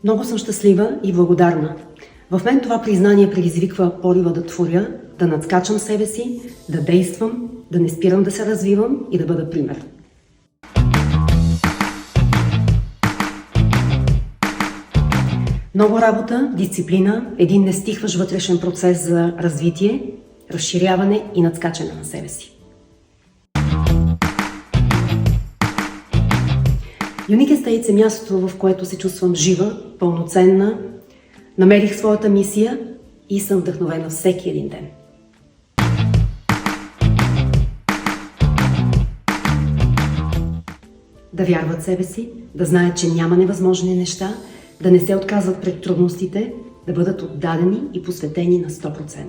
Много съм щастлива и благодарна. В мен това признание предизвиква порива да творя, да надскачам себе си, да действам, да не спирам да се развивам и да бъда пример. Много работа, дисциплина, един нестихващ вътрешен процес за развитие, разширяване и надскачане на себе си. Unique Estates е мястото, в което се чувствам жива, пълноценна, намерих своята мисия и съм вдъхновена всеки един ден. Да вярват в себе си, да знаят, че няма невъзможни неща, да не се отказват пред трудностите, да бъдат отдадени и посветени на 100%.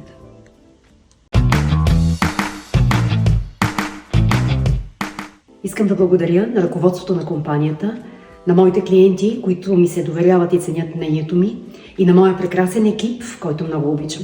Искам да благодаря на ръководството на компанията, на моите клиенти, които ми се доверяват и ценят мнението ми, и на моя прекрасен екип, който много обичам.